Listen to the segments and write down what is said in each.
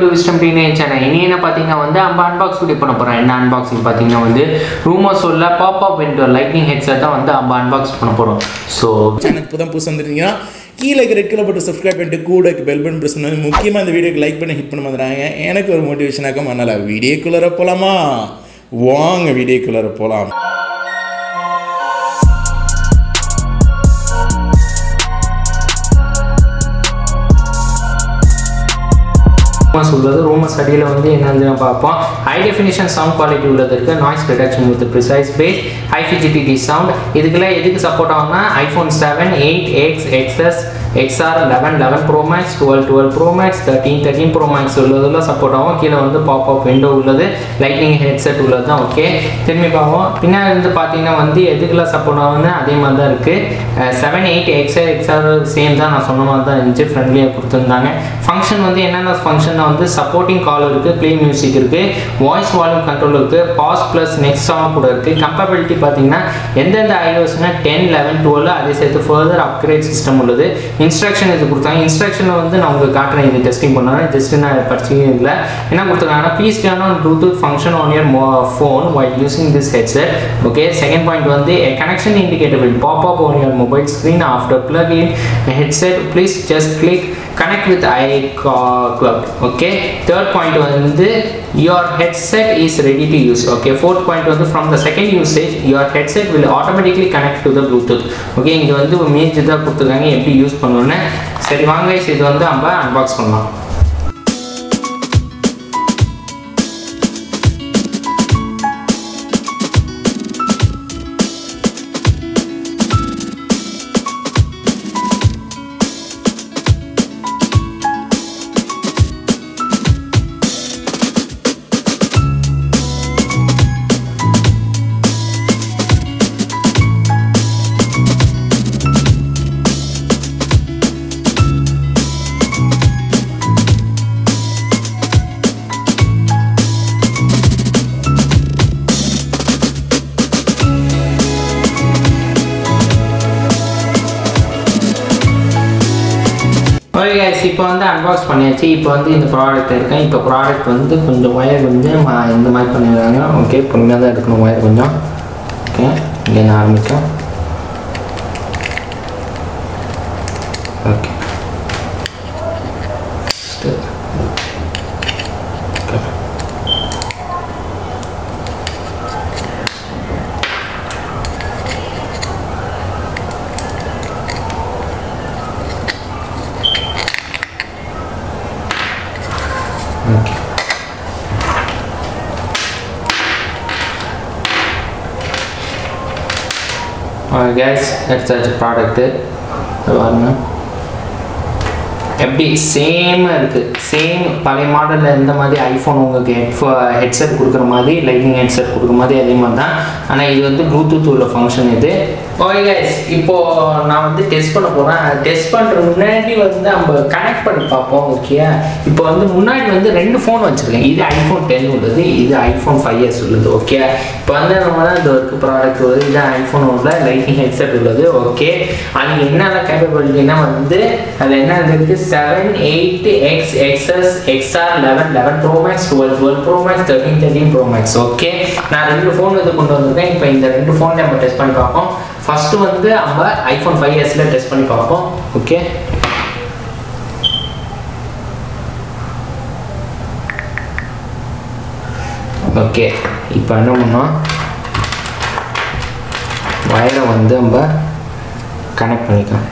to wisdom teenage channel. இனி என்ன பாத்தீங்கன்னா வந்து unbox பண்ண போறேன். என்ன unboxing பாத்தீங்கன்னா வந்து ரூமர்ஸ்ல pop-up window lightning headset தான் வந்து unbox பண்ண போறோம். So சேனலுக்கு புதுசா வந்திருக்கீங்கன்னா கீழே ரெட் கலர் பட்டன் சப்ஸ்கிரைப் பண்ணிட்டு கூட பெல் பட்டன் பிரஸ் பண்ணி முக்கியமா இந்த வீடியோக்கு லைக் பண்ணி ஹிட் பண்ண மாதிரிங்க. எனக்கு ஒரு மோட்டிவேஷனாக மண்ணல வீடியோக்குள்ளர போலாமா? வாங்க வீடியோக்குள்ளர போலாம். சொல்றது ரூமர்ஸ் அடியில வந்து என்னன்னு பார்ப்போம். high definition sound quality உள்ளது இருக்கு, noise reduction with precise bass, high fidelity sound. இதுக்குள்ள எதுக்கு சப்போர்ட் ஆகும்னா iPhone 7, 8, X, XS, XR, 11, 11 Pro Max, 12, 12 Pro Max, 13, 13 Pro Max உள்ளதுல support ஆகும். கீழ வந்து பாப்-அப் விண்டோ உள்ளது, லைட்னிங் ஹெட்செட் உள்ளது தான். ஓகே, திரும்பி பார்ப்போம். பின்னாடி வந்து பாத்தீங்கன்னா வந்து எதுக்குள்ள சப்போர்ட் ஆகும்னா அதே மாதிரி தான் இருக்கு. 7, 8, XR சேம் தான், நான் சொன்ன மாதிரி தான் இருந்துச்சு. ஃப்ரெண்ட்லியா கொடுத்துருந்தாங்க. ஃபங்க்ஷன் வந்து என்னென்ன ஃபங்க்ஷன் வந்து சப்போர்ட்டிங் கால் இருக்கு, ப்ளே மியூசிக் இருக்கு, வாய்ஸ் வால்யூம் கண்ட்ரோல் இருக்கு, பாஸ் பிளஸ் நெக்ஸ்ட் சாங் கூட இருக்கு. கம்பேபிலிட்டி பாத்தீங்கன்னா எந்தெந்த iOSனா 10, 11, 12 அதே சேர்த்து ஃபர்தர் அப்கிரேட் சிஸ்டம் உள்ளது. இன்ஸ்ட்ரக்ஷன் இது கொடுத்தாங்க. இன்ஸ்ட்ரக்ஷன்ல வந்து நான் உங்களுக்கு காட்டுறேன், இது டெஸ்டிங் பண்ணேன். ஜஸ்ட் நான் படிச்சே இல்லை. என்ன கொடுத்துருக்காங்கன்னா please turn on Bluetooth function on your phone while using this headset. Okay, second point வந்து a connection indicator will pop up on your mobile screen after plugging a headset. Please just click connect with 𝗙𝗃𝗀𝗃. okay, third point வந்து your headset is ready to use. okay, fourth point வந்து from the second usage your headset will automatically connect to the bluetooth. okay, இங்க வந்து ஒரு மேஜ் தான் கொடுத்துருக்காங்க எப்படி use பண்ணணும்னு. சரி வாங்க இது வந்து நம்ம அன்பாக்ஸ் பண்ணலாம். ஓகே गाइस, இப்போ வந்து அன்பாக்ஸ் பண்ணியாச்சு. இப்போ வந்து இந்த ப்ராடக்ட் இருக்கேன். இப்போ ப்ராடக்ட் வந்து கொஞ்சம் ஒயர் வந்து இந்த மாதிரி பண்ணிடுறாங்க. ஓகே, பொறுமையாக தான் எடுக்கணும் ஒயர் கொஞ்சம். ஓகே, இங்கே ஆரம்பித்தோம். Okay, guys, that's the product. எப்படி சேம் இருக்கு, சேம் பழைய மாடலில் இந்த மாதிரி ஐஃபோன் உங்களுக்கு ஹெட்செட் கொடுக்குற மாதிரி, லைட்னிங் ஹெட்செட் கொடுக்குற மாதிரி அதே மாதிரி தான். ஆனால் இது வந்து ப்ளூடூத் உள்ள ஃபங்க்ஷன் இது. ஓகே கைஸ், இப்போது நான் வந்து டெஸ்ட் பண்ண போகிறேன். டெஸ்ட் பண்ணுற முன்னாடி வந்து நம்ம கனெக்ட் பண்ணி பார்ப்போம். ஓகே, இப்போ வந்து முன்னாடி வந்து 2 ஃபோன் வச்சுருக்கேன். இது iPhone 10 உள்ளது, இது iPhone 5s உள்ளது. ஓகே, இப்போ வந்து நம்ம தான் இந்த ஒர்க்கு ப்ராடக்ட் உள்ளது. இது iPhone உள்ள லைட்னிங் ஹெட்செட் உள்ளது. ஓகே, அது என்னென்ன கேப்பபிலிட்டினா வந்து அதில் என்ன இருக்குது, 7, 8, X, XS, XR, 11, 11 Pro Max, 12, 12 Pro Max, 13, 13 Pro Max. Okay, நான் 2 ஃபோன் இது கொண்டு வந்திருக்கேன். இப்போ இந்த 2 ஃபோன் நம்ம டெஸ்ட் பண்ணி பார்ப்போம். ஃபர்ஸ்ட் வந்து நம்ம iPhone 5sல டெஸ்ட் பண்ணி பார்ப்போம். ஓகே, ஓகே, இப்போ என்ன பண்ணோம், வயரை வந்து நம்ம கனெக்ட் பண்ணிக்கலாம்.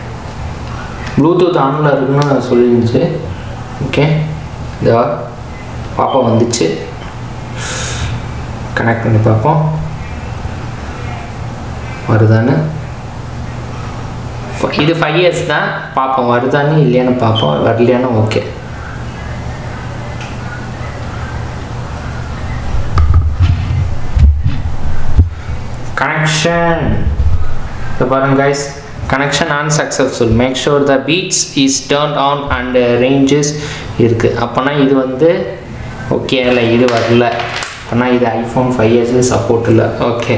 ப்ளூடூத் ஆனில் இருக்குன்னு சொல்லிருந்துச்சு. ஓகே, இதோ பாப்பா வந்துச்சு. கனெக்ட் பண்ணி பார்ப்போம் வருதான்னு. இது 5s தான், பார்ப்போம் வருதான்னு இல்லையான்னு பார்ப்போம். வரலையானு ஓகே. கனெக்ஷன் பாருங்க guys, connection unsuccessful. make sure the beats is turned on and ranges இருக்கு. அப்பனா இது வந்து ஓகே இல்லை, இது வரல. அப்பனா இது iPhone 5s சப்போர்ட் இல்லை. ஓகே,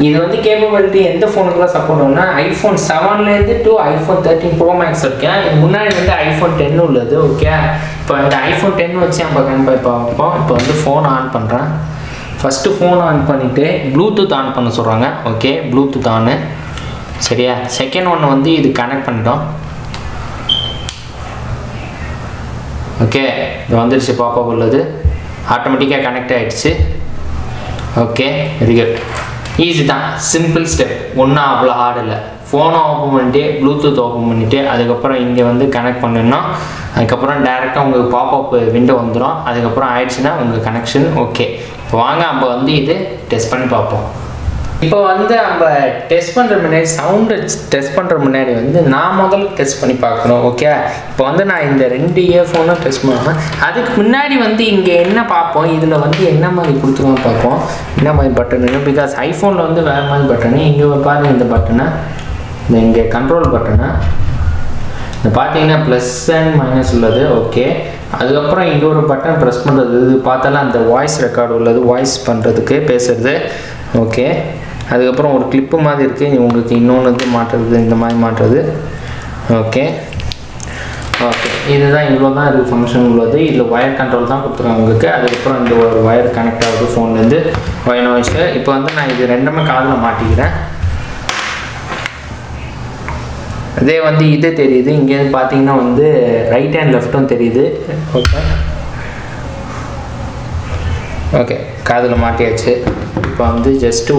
இது வந்து கேப்பபிலிட்டி எந்த ஃபோனுக்குலாம் சப்போர்ட் ஆகும்னா iPhone 7லேருந்து to iPhone 13 Pro Max இருக்கேன். இது முன்னாடி வந்து iPhone 10 உள்ளது. ஓகே, இப்போ இந்த iPhone 10 வச்சு நம்ம கம்பேர் பார்ப்போம். இப்போ வந்து ஃபோன் ஆன் பண்ணுறேன். ஃபஸ்ட்டு ஃபோன் ஆன் பண்ணிவிட்டு ப்ளூடூத் ஆன் பண்ண சொல்கிறாங்க. Okay, Bluetooth on. சரியா, செகண்ட் ஒன்று வந்து இது கனெக்ட் பண்ணிட்டோம். ஓகே, இது வந்துடுச்சு. பாப்பா உள்ளது ஆட்டோமேட்டிக்காக கனெக்ட் ஆகிடுச்சு. Okay, very good. ஈஸி தான், சிம்பிள் ஸ்டெப், ஒன்றும் அவ்வளோ ஹார்ட் இல்லை. ஃபோனை ஓப்பன் பண்ணிட்டு ப்ளூடூத் ஓப்பன் பண்ணிவிட்டு அதுக்கப்புறம் இங்கே வந்து கனெக்ட் பண்ணணும்னா அதுக்கப்புறம் டேரெக்டாக உங்களுக்கு பாப்அப் விண்டோ வந்துடும். அதுக்கப்புறம் ஆயிடுச்சுன்னா உங்கள் கனெக்ஷன் ஓகே. இப்போ வாங்க நம்ம வந்து இது டெஸ்ட் பண்ணி பார்ப்போம். இப்போ வந்து நம்ம டெஸ்ட் பண்ணுற முன்னாடி சவுண்டு டெஸ்ட் பண்ணுற முன்னாடி வந்து நான் முதல்ல டெஸ்ட் பண்ணி பார்க்கணும். ஓகே, இப்போ வந்து நான் இந்த 2 இயர்ஃபோனும் டெஸ்ட் பண்ணுவேன். அதுக்கு முன்னாடி வந்து இங்கே என்ன பார்ப்போம், இதில் வந்து என்ன மாதிரி கொடுத்துருவோம் பார்ப்போம், என்ன மாதிரி பட்டனு. பிகாஸ் ஐஃபோனில் வந்து வேறு மாதிரி பட்டனு. இங்கே பாருங்கள் இந்த பட்டனை, இந்த இங்கே கண்ட்ரோல் பட்டனை இந்த பார்த்தீங்கன்னா ப்ளஸ் அண்ட் மைனஸ் உள்ளது. ஓகே, அதுக்கப்புறம் இங்கே ஒரு பட்டன் ப்ரெஸ் பண்ணுறது. இது பார்த்தாலும் அந்த வாய்ஸ் ரெக்கார்டு உள்ளது, வாய்ஸ் பண்ணுறதுக்கு பேசுகிறது. ஓகே, அதுக்கப்புறம் ஒரு கிளிப்பு மாதிரி இருக்குது, உங்களுக்கு இன்னொன்று இது மாட்டுறது, இந்த மாதிரி மாட்டுறது. ஓகே ஓகே, இதுதான் இவ்வளோ தான் இது ஃபங்க்ஷன் உள்ளது. இதில் ஒயர் கண்ட்ரோல் தான் கொடுத்துருக்காங்க உங்களுக்கு. அதுக்கப்புறம் இந்த ஒரு ஒயர் கனெக்ட் ஆகுது ஃபோன்லேருந்து ஒயர் நாய்ஸு. இப்போ வந்து நான் இது ரெண்டுமே காதில் மாட்டிக்கிறேன். அதே வந்து இது தெரியுது, இங்கேருந்து பார்த்தீங்கன்னா வந்து ரைட் அண்ட் லெஃப்ட்டும் தெரியுது. ஓகே ஓகே, காதில் மாட்டியாச்சு. இப்போ வந்து ஜஸ்ட்டு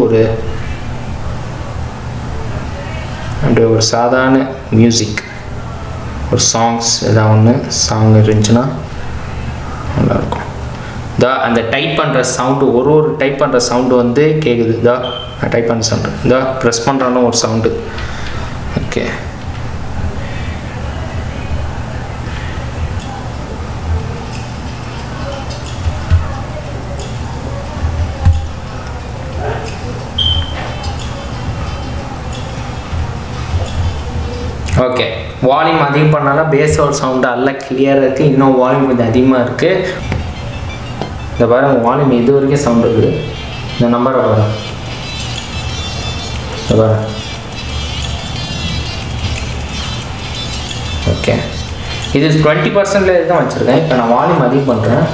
அப்படியே ஒரு சாதாரண மியூசிக், ஒரு சாங்ஸ் ஏதாவது ஒன்று சாங் இருந்துச்சுன்னா நல்லாயிருக்கும். அந்த டைப் பண்ணுற சவுண்டு, ஒரு டைப் பண்ணுற சவுண்டு வந்து கேட்குது. டைப் பண்ணுற சவுண்டு, ப்ரெஸ் பண்ணுறாலும் ஒரு சவுண்டு. ஓகே, ஓகே, வால்யூம் அதிகம் பண்ணாலும் பேஸோட சவுண்டு நல்லா கிளியராக இருக்குது. இன்னும் வால்யூம் கொஞ்சம் அதிகமாக இருக்குது. இந்த பாருங்கள், வால்யூம் இது வரைக்கும் சவுண்டு இருக்குது. இந்த நம்பரை பாருங்கள், இந்த பாருங்கள். ஓகே, இது 20% தான் வச்சுருக்கேன். இப்போ நான் வால்யூம் அதிகம் பண்ணுறேன்.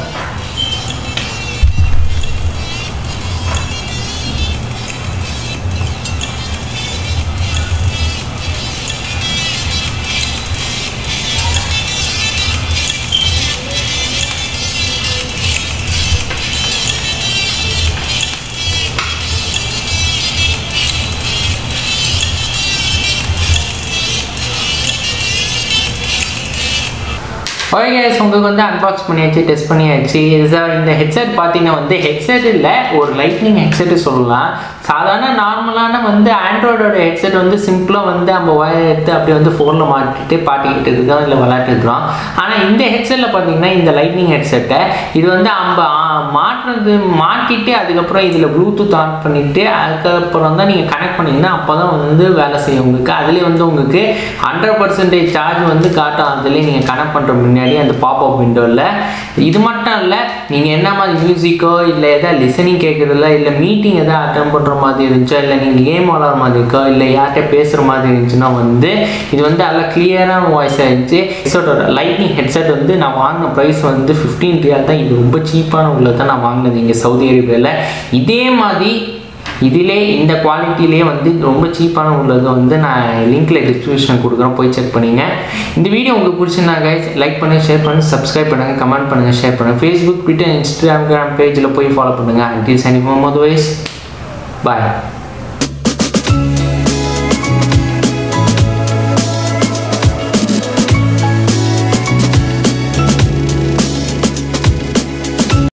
ஓகே கைஸ், உங்களுக்கு வந்து அன்பாக்ஸ் பண்ணியாச்சு, டெஸ்ட் பண்ணியாச்சு. இதுதான் இந்த ஹெட்செட் பார்த்தீங்கன்னா வந்து ஹெட்செட் இல்லை, ஒரு லைட்னிங் ஹெட்செட்டு சொல்லலாம். சாதாரண நார்மலான வந்து ஆண்ட்ராய்டோட ஹெட்செட் வந்து சிம்பிளாக வந்து நம்ம ஒயர் எடுத்து அப்படி வந்து ஃபோனில் மாட்டிட்டு பாட்டிக்கிட்டு இருக்கோம், இல்லை விளையாட்டுருக்குறோம். ஆனால் இந்த ஹெட்செட்டில் பார்த்தீங்கன்னா இந்த லைட்னிங் ஹெட்செட்டை இது வந்து நம்ம மாட்டிட்டு அதுக்கப்புறம் இதில் ப்ளூடூத் ஆன் பண்ணிவிட்டு அதுக்கப்புறம் தான் நீங்கள் கனெக்ட் பண்ணிங்கன்னா அப்போ தான் வந்து வேலை செய்யும் உங்களுக்கு. அதுலேயே வந்து உங்களுக்கு 100% சார்ஜ் வந்து காட்டும். அதுலேயே நீங்கள் கனெக்ட் பண்ணுற முன்னாடி அந்த பாப்அப் விண்டோவில். இது மட்டும் இல்லை, நீங்கள் என்ன மாதிரி மியூசிக்கோ இல்லை எதாவது லிசனிங் கேட்குறதில்ல, இல்லை மீட்டிங் எதாவது அட்டன் பண்ணுற மாதிரி இருந்துச்சோ, இல்லை நீங்கள் கேம் விளாட்ற மாதிரி இருக்கோ, இல்லை யார்கிட்ட பேசுகிற மாதிரி இருந்துச்சுன்னா வந்து இது வந்து நல்லா கிளியரான வாய்ஸாக இருந்துச்சு. ஹெட்செட்டோட லைட்னிங் ஹெட்செட் வந்து நான் வாங்கின ப்ரைஸ் வந்து 15 ரியால் தான். இது ரொம்ப சீப்பான உள்ளது தான் நான் வாங்கினது இங்கே சவுதி அரேபியாவில். இதே மாதிரி இதிலே இந்த குவாலிட்டியிலே வந்து ரொம்ப சீப்பான உள்ளது வந்து நான் லிங்க்கில் டிஸ்கிரிப்ஷன் கொடுக்குறேன், போய் செக் பண்ணிங்க. இந்த வீடியோ உங்களுக்கு பிடிச்சிருந்தா கைஸ் லைக் பண்ணுங்கள், ஷேர் பண்ணுங்கள், சப்ஸ்கிரைப் பண்ணுங்கள், கமெண்ட் பண்ணுங்கள், ஷேர் பண்ணுங்கள். ஃபேஸ்புக், ட்விட்டர், இன்ஸ்டாகிராம் பேஜில் போய் ஃபாலோ பண்ணுங்கள். அன்டில் சைனிங் ஃப்ரம் மதுவைஸ், பாய்.